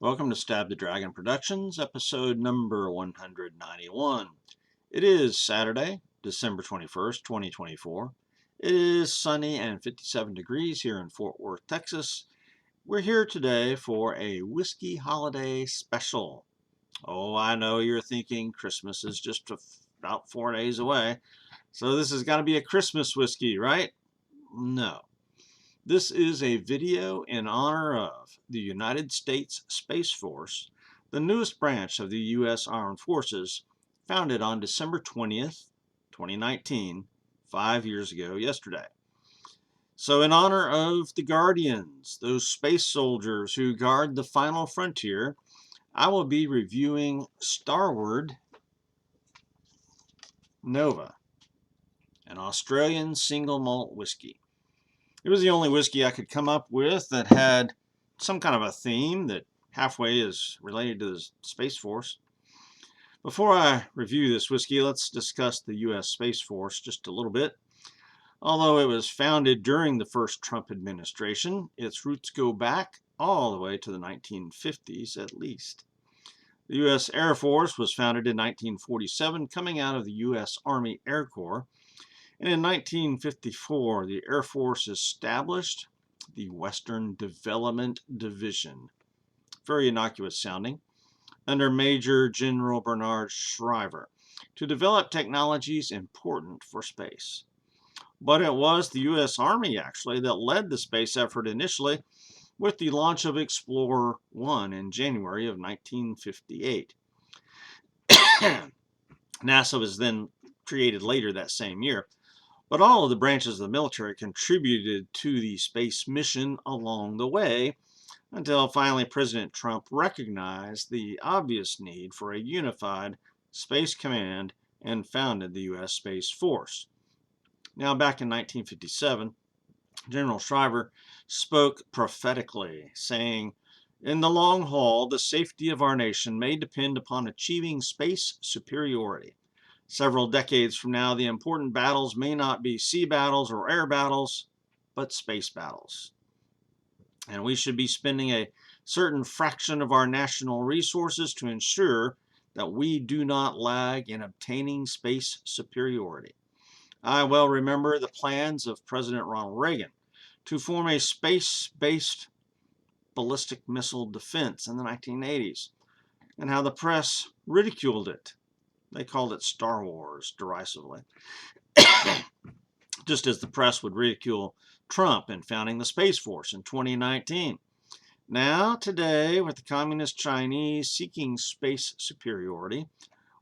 Welcome to Stab the Dragon Productions, episode number 191. It is Saturday, December 21st, 2024. It is sunny and 57 degrees here in Fort Worth, Texas. We're here today for a whiskey holiday special. Oh, I know you're thinking Christmas is just about 4 days away, so this has got to be a Christmas whiskey, right? No. This is a video in honor of the United States Space Force, the newest branch of the U.S. Armed Forces, founded on December 20th, 2019, 5 years ago yesterday. So in honor of the Guardians, those space soldiers who guard the final frontier, I will be reviewing Starward Nova, an Australian single malt whiskey. It was the only whiskey I could come up with that had some kind of a theme that halfway is related to the Space Force. Before I review this whiskey, let's discuss the U.S. Space Force just a little bit. Although it was founded during the first Trump administration, its roots go back all the way to the 1950s at least. The U.S. Air Force was founded in 1947, coming out of the U.S. Army Air Corps. And in 1954, the Air Force established the Western Development Division, very innocuous sounding, under Major General Bernard Shriver, to develop technologies important for space. But it was the U.S. Army, actually, that led the space effort initially with the launch of Explorer 1 in January of 1958. NASA was then created later that same year. But all of the branches of the military contributed to the space mission along the way until finally President Trump recognized the obvious need for a unified space command and founded the U.S. Space Force. Now, back in 1957, General Shriver spoke prophetically, saying, "In the long haul, the safety of our nation may depend upon achieving space superiority. Several decades from now, the important battles may not be sea battles or air battles, but space battles. And we should be spending a certain fraction of our national resources to ensure that we do not lag in obtaining space superiority." I well remember the plans of President Ronald Reagan to form a space-based ballistic missile defense in the 1980s, and how the press ridiculed it. They called it Star Wars, derisively. Just as the press would ridicule Trump in founding the Space Force in 2019. Now, today, with the Communist Chinese seeking space superiority,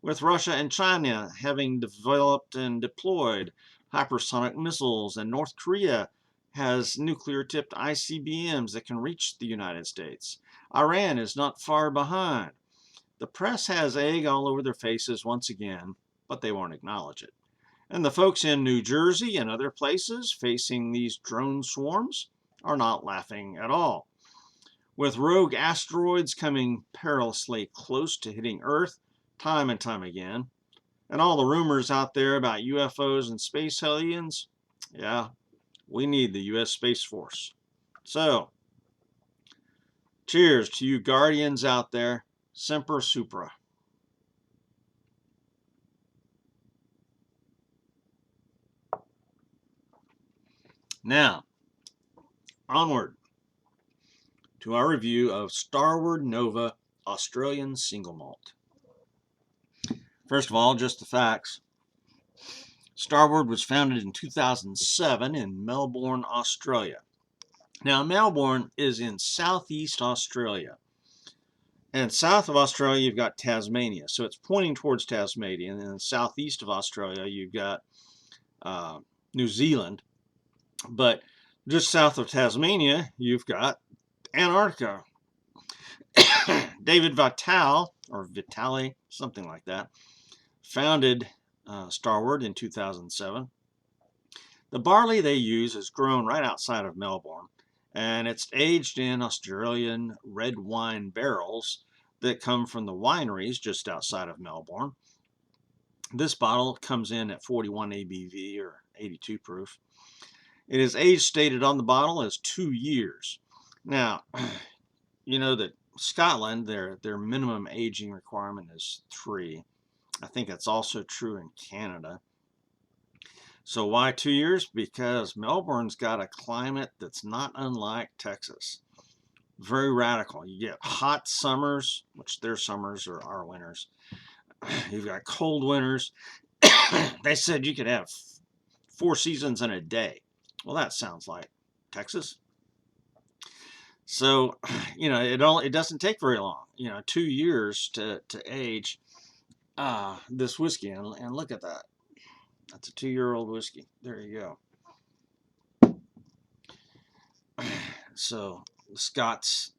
with Russia and China having developed and deployed hypersonic missiles, and North Korea has nuclear-tipped ICBMs that can reach the United States, Iran is not far behind. The press has egg all over their faces once again, but they won't acknowledge it. And the folks in New Jersey and other places facing these drone swarms are not laughing at all. With rogue asteroids coming perilously close to hitting Earth time and time again, and all the rumors out there about UFOs and space aliens, yeah, we need the U.S. Space Force. So, cheers to you Guardians out there. Semper Supra. Now, onward to our review of Starward Nova Australian Single Malt. First of all, just the facts. Starward was founded in 2007 in Melbourne, Australia. Now, Melbourne is in southeast Australia. And south of Australia, you've got Tasmania. So it's pointing towards Tasmania. And then southeast of Australia, you've got New Zealand. But just south of Tasmania, you've got Antarctica. David Vitale, or Vitale, something like that, founded Starward in 2007. The barley they use is grown right outside of Melbourne, and it's aged in Australian red wine barrels that come from the wineries just outside of Melbourne. This bottle comes in at 41 ABV or 82 proof. It is age stated on the bottle as 2 years. Now, you know that Scotland, their minimum aging requirement is 3. I think that's also true in Canada. So why 2 years? Because Melbourne's got a climate that's not unlike Texas. Very radical. You get hot summers, which their summers are our winters. You've got cold winters. They said you could have 4 seasons in a day. Well, that sounds like Texas. So, it doesn't take very long. 2 years to age this whiskey, and look at that. That's a 2-year-old whiskey. There you go. So Scott's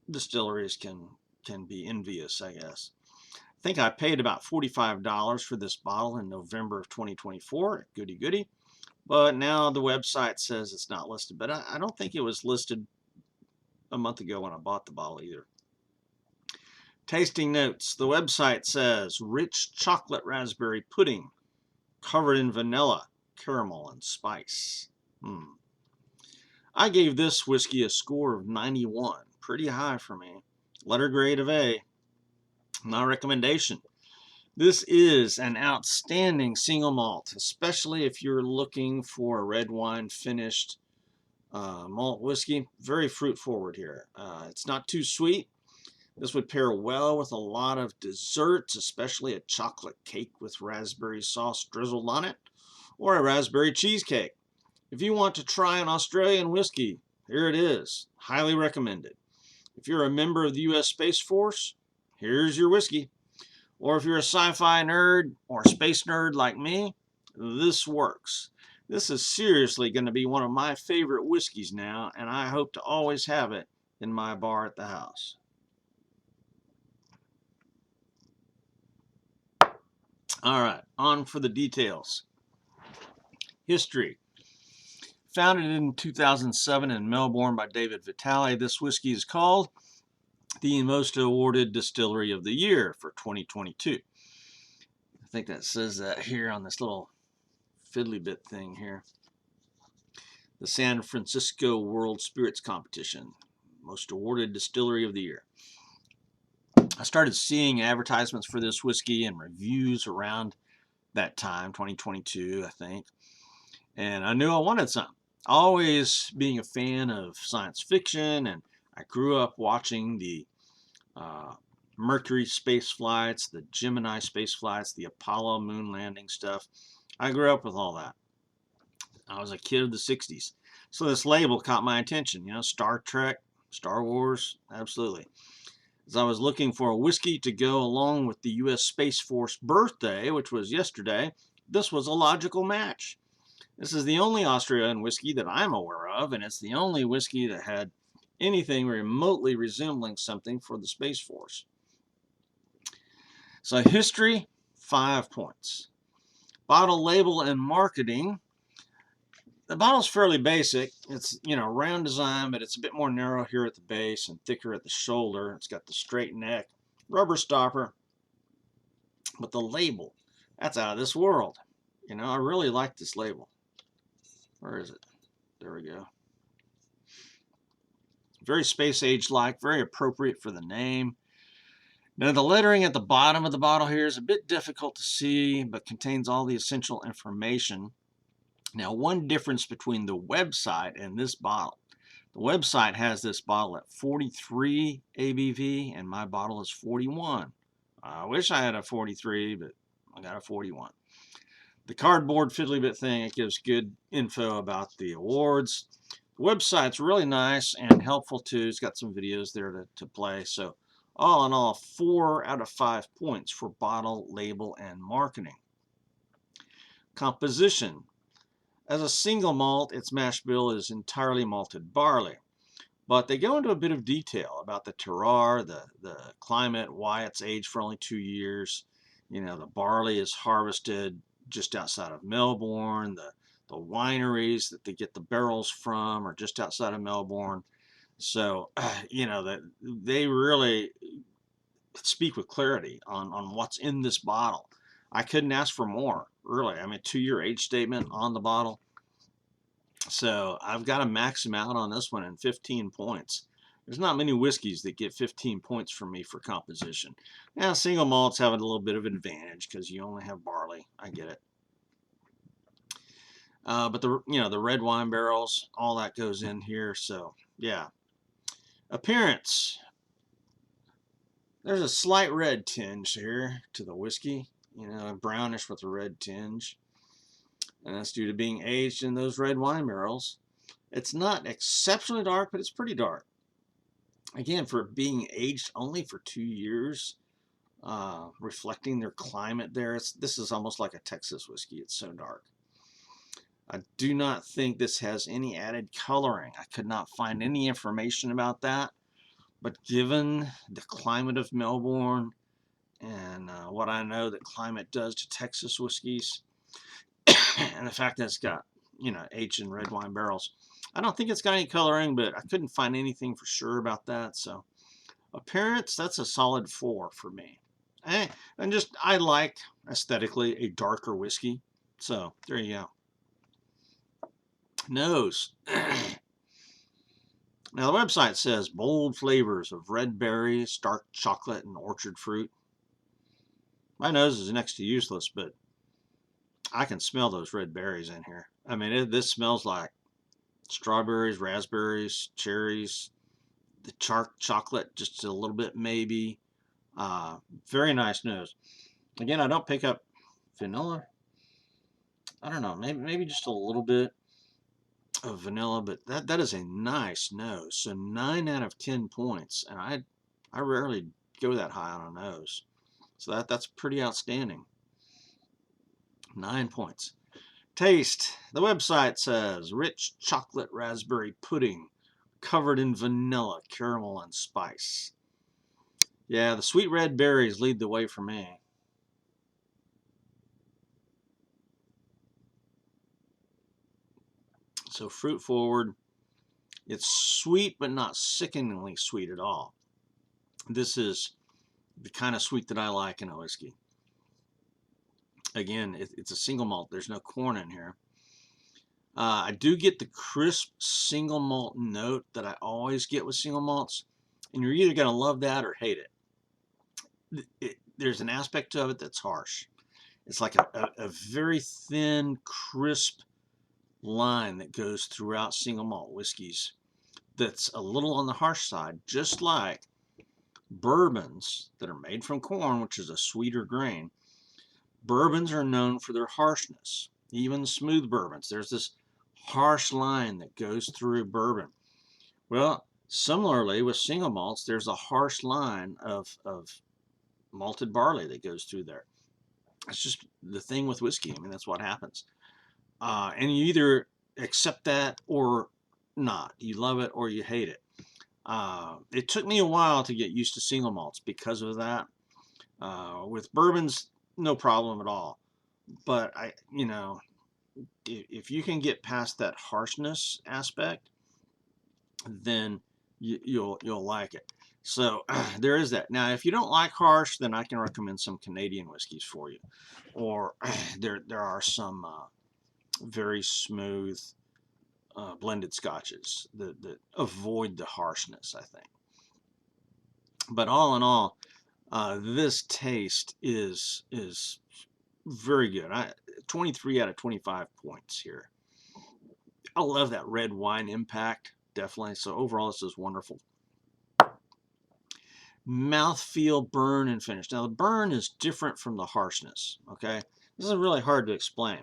distilleries can be envious, I guess. I think I paid about $45 for this bottle in November of 2024. Goody goody. But now the website says it's not listed. But I don't think it was listed a month ago when I bought the bottle either. Tasting notes. The website says rich chocolate raspberry pudding covered in vanilla, caramel, and spice. I gave this whiskey a score of 91. Pretty high for me. Letter grade of A. My recommendation. This is an outstanding single malt, especially if you're looking for a red wine finished malt whiskey. Very fruit forward here. It's not too sweet. This would pair well with a lot of desserts, especially a chocolate cake with raspberry sauce drizzled on it, or a raspberry cheesecake. If you want to try an Australian whiskey, here it is. Highly recommended. If you're a member of the U.S. Space Force, here's your whiskey. Or if you're a sci-fi nerd or space nerd like me, this works. This is seriously going to be one of my favorite whiskeys now, and I hope to always have it in my bar at the house. All right, on for the details. History. Founded in 2007 in Melbourne by David Vitale, this whiskey is called the most awarded distillery of the year for 2022. I think that says that here on this little fiddly bit thing here. The San Francisco World Spirits Competition, most awarded distillery of the year. I started seeing advertisements for this whiskey and reviews around that time, 2022, I think. And I knew I wanted some. Always being a fan of science fiction, and I grew up watching the Mercury space flights, the Gemini space flights, the Apollo moon landing stuff. I grew up with all that. I was a kid of the 60s. So this label caught my attention. Star Trek, Star Wars, absolutely. As I was looking for a whiskey to go along with the U.S. Space Force birthday, which was yesterday, this was a logical match. This is the only Australian whiskey that I'm aware of, and it's the only whiskey that had anything remotely resembling something for the Space Force. So history, 5 points. Bottle, label, and marketing. The bottle's fairly basic. It's, round design, but it's a bit more narrow here at the base and thicker at the shoulder. It's got the straight neck, rubber stopper. But the label, that's out of this world. I really like this label. Where is it? There we go. Very space age-like, very appropriate for the name. Now the lettering at the bottom of the bottle here is a bit difficult to see, but contains all the essential information. Now, one difference between the website and this bottle. The website has this bottle at 43 ABV, and my bottle is 41. I wish I had a 43, but I got a 41. The cardboard fiddly bit thing, it gives good info about the awards. The website's really nice and helpful too. It's got some videos there to play. So all in all, 4 out of 5 points for bottle, label, and marketing. Composition. As a single malt, its mash bill is entirely malted barley. But they go into a bit of detail about the terroir, the climate, why it's aged for only 2 years. The barley is harvested just outside of Melbourne. The wineries that they get the barrels from are just outside of Melbourne. So, that they really speak with clarity on what's in this bottle. I couldn't ask for more, really. 2-year age statement on the bottle. So I've got to max him out on this one in 15 points. There's not many whiskeys that get 15 points from me for composition. Now, single malts have a little bit of an advantage because you only have barley. I get it. But the red wine barrels, all that goes in here. So yeah. Appearance. There's a slight red tinge here to the whiskey. Brownish with a red tinge. And that's due to being aged in those red wine barrels. It's not exceptionally dark, but it's pretty dark. Again, for being aged only for 2 years, reflecting their climate there, this is almost like a Texas whiskey. It's so dark. I do not think this has any added coloring. I could not find any information about that. But given the climate of Melbourne and what I know that climate does to Texas whiskeys, and the fact that it's got, aged in red wine barrels, I don't think it's got any coloring, but I couldn't find anything for sure about that. So appearance, that's a solid 4 for me. And I like aesthetically a darker whiskey. So there you go. Nose. Now the website says bold flavors of red berries, dark chocolate, and orchard fruit. My nose is next to useless, but I can smell those red berries in here. I mean, this smells like strawberries, raspberries, cherries, the chocolate, just a little bit maybe. Very nice nose. Again, I don't pick up vanilla. I don't know, maybe just a little bit of vanilla, but that is a nice nose. So 9 out of 10 points, and I rarely go that high on a nose. So that's pretty outstanding. 9 points. Taste. The website says rich chocolate raspberry pudding covered in vanilla, caramel, and spice. Yeah, the sweet red berries lead the way for me. So fruit forward. It's sweet, but not sickeningly sweet at all. This is the kind of sweet that I like in a whiskey. Again, it's a single malt. There's no corn in here. I do get the crisp single malt note that I always get with single malts, and you're either going to love that or hate it. There's an aspect of it that's harsh. It's like a very thin, crisp line that goes throughout single malt whiskeys that's a little on the harsh side, just like bourbons that are made from corn, which is a sweeter grain. Bourbons are known for their harshness. Even smooth bourbons, there's this harsh line that goes through bourbon. Well, similarly with single malts, there's a harsh line of malted barley that goes through there. It's just the thing with whiskey. I mean, that's what happens. And you either accept that or not. You love it or you hate it. It took me a while to get used to single malts because of that. With bourbons, no problem at all. But if you can get past that harshness aspect, then you'll like it. So there is that. Now, if you don't like harsh, then I can recommend some Canadian whiskeys for you. Or there are some very smooth blended scotches that avoid the harshness, I think. But all in all, this taste is very good. 23 out of 25 points here. I love that red wine impact, definitely. So overall, this is wonderful. Mouthfeel, burn, and finish. Now, the burn is different from the harshness, okay? This is really hard to explain.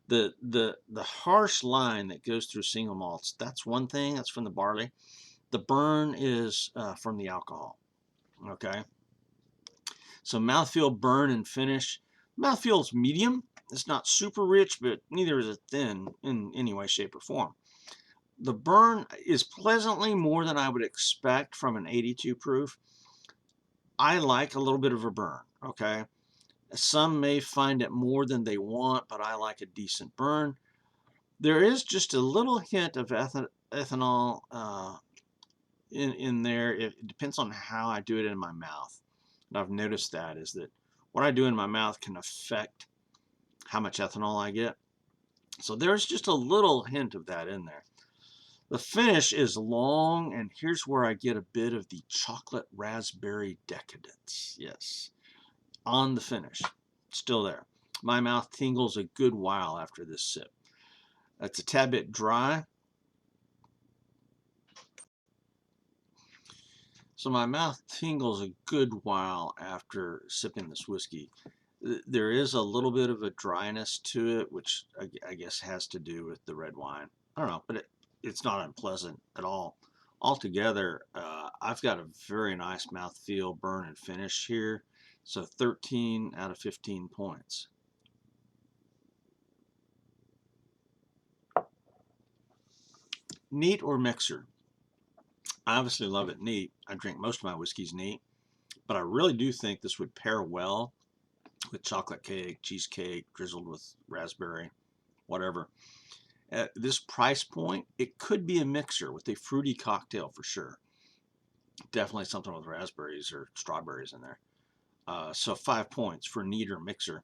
The harsh line that goes through single malts, that's one thing. That's from the barley. The burn is from the alcohol, okay? So mouthfeel, burn, and finish. Mouthfeel is medium. It's not super rich, but neither is it thin in any way, shape, or form. The burn is pleasantly more than I would expect from an 82 proof. I like a little bit of a burn, okay? Some may find it more than they want, but I like a decent burn. There is just a little hint of ethanol in there. It depends on how I do it in my mouth. And I've noticed that is that what I do in my mouth can affect how much ethanol I get. So there's just a little hint of that in there. The finish is long, and here's where I get a bit of the chocolate raspberry decadence. Yes, on the finish. Still there. My mouth tingles a good while after this sip. It's a tad bit dry. So my mouth tingles a good while after sipping this whiskey. There is a little bit of a dryness to it, which I guess has to do with the red wine. I don't know, but it's not unpleasant at all. Altogether, I've got a very nice mouthfeel, burn, and finish here. So 13 out of 15 points. Neat or mixer? I obviously love it neat. I drink most of my whiskeys neat, but I really do think this would pair well with chocolate cake, cheesecake, drizzled with raspberry, whatever. At this price point, it could be a mixer with a fruity cocktail for sure. Definitely something with raspberries or strawberries in there. So 5 points for neat or mixer.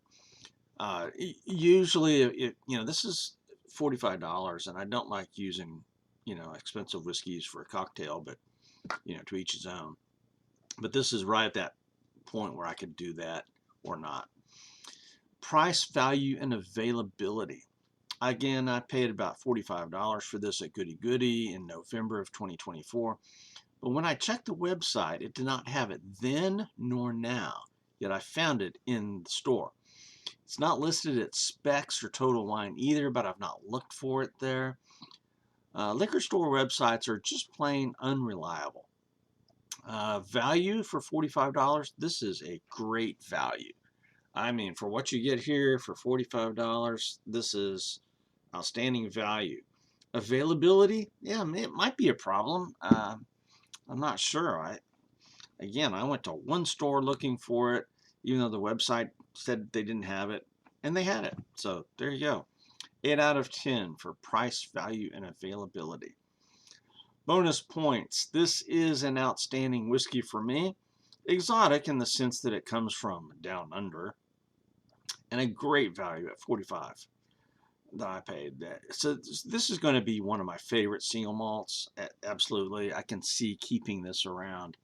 Usually, this is $45, and I don't like using, expensive whiskeys for a cocktail, but, to each his own. But this is right at that point where I could do that or not. Price, value, and availability. Again, I paid about $45 for this at Goody Goody in November of 2024. But when I checked the website, it did not have it then nor now, yet I found it in the store. It's not listed at Specs or Total Wine either, but I've not looked for it there. Liquor store websites are just plain unreliable. Value for $45, this is a great value. I mean, for what you get here for $45, this is outstanding value. Availability, yeah, it might be a problem. I'm not sure. I went to one store looking for it, even though the website said they didn't have it, and they had it. So there you go. 8 out of 10 for price, value, and availability. Bonus points. This is an outstanding whiskey for me. Exotic in the sense that it comes from down under, and a great value at $45 that I paid. So this is going to be one of my favorite single malts. Absolutely. I can see keeping this around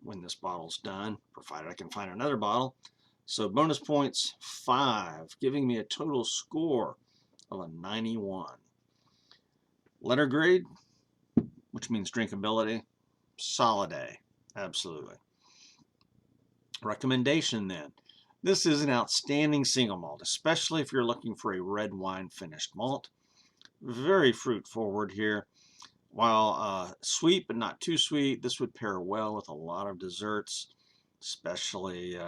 when this bottle's done, provided I can find another bottle. So bonus points 5, giving me a total score of a 91. Letter grade, which means drinkability, solid A. Absolutely. Recommendation then. This is an outstanding single malt, especially if you're looking for a red wine finished malt. Very fruit forward here. While sweet but not too sweet, this would pair well with a lot of desserts, especially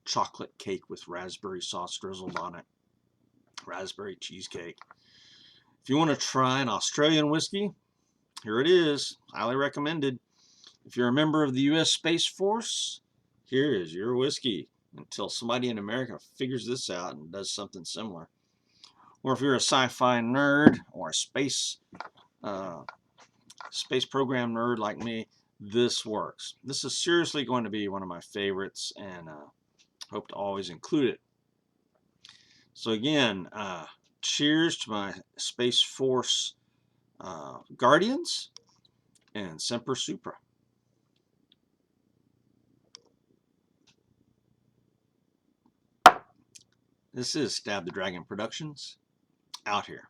chocolate cake with raspberry sauce drizzled on it, raspberry cheesecake. If you want to try an Australian whiskey, here it is, highly recommended. If you're a member of the U.S. Space Force, here is your whiskey until somebody in America figures this out and does something similar. Or if you're a sci-fi nerd or a space program nerd like me, this works. This is seriously going to be one of my favorites, and hope to always include it. So again, cheers to my Space Force Guardians, and Semper Supra. This is Stab the Dragon Productions, out here.